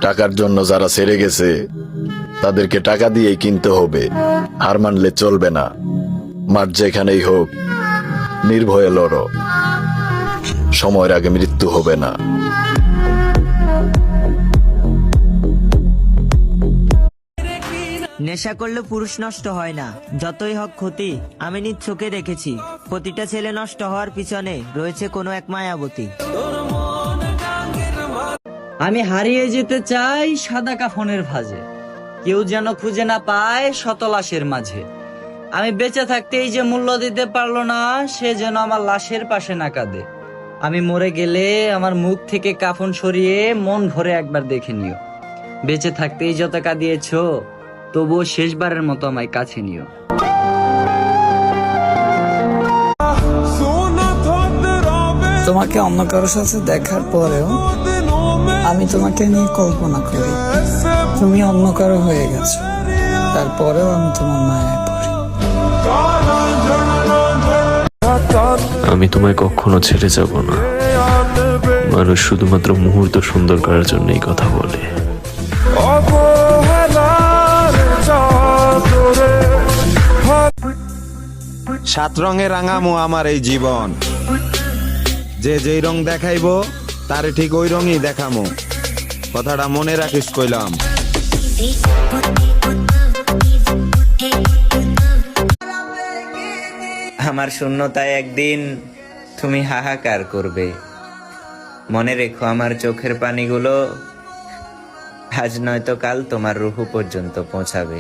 টাকার জন্য যারা ছেড়ে গেছে তাদেরকে টাকা দিয়েই কিনতে হবে, হার মানলে চলবে না। মাঠ যেখানেই হোক নির্ভয়ে লড়ো, সময়ের আগে মৃত্যু হবে না। নেশা করলে পুরুষ নষ্ট হয় না, যতই হোক ক্ষতি। আমি নিজ চোখে দেখেছি, প্রতিটা ছেলে নষ্ট হওয়ার পিছনে রয়েছে কোনো এক মায়াবতী। আমি হারিয়ে যেতে চাই সাদা কাফনের ভাঁজে, কেউ যেন খুঁজে না পায় শত লাশের মাঝে। আমি বেঁচে থাকতে এই যে মূল্য দিতে পারলো না, সে যেন আমার লাশের পাশে না কাঁদে। আমি মরে গেলে আমার মুখ থেকে কাফন সরিয়ে মন ভরে একবার দেখে নিও। বেঁচে থাকতেই যত কাঁদিয়েছো, তবুও শেষবারের মতো আমায় কাছে নিও। তোমাকে অন্য কারোর সাথে দেখার পরেও আমি তোমাকে নিয়ে কল্পনা করি, তুমি অন্য কারো হয়ে গেছো, তারপরেও আমি তোমার মায়ায় পড়ি। আমি তোমায় কখনো ছেড়ে যাব না। মানুষ শুধুমাত্র মুহূর্ত সুন্দর করার জন্যই কথা বলে। সাত রঙে রাঙামো আমার এই জীবন, যে যেই রং দেখাইবো তারে ঠিক ওই রঙই দেখামো। কথাটা মনে রাখিস কইলাম। আমার শূন্যতায় একদিন তুমি হাহাকার করবে, মনে রেখো আমার চোখের পানিগুলো আজ নয়তো কাল তোমার রুহু পর্যন্ত পৌঁছাবে।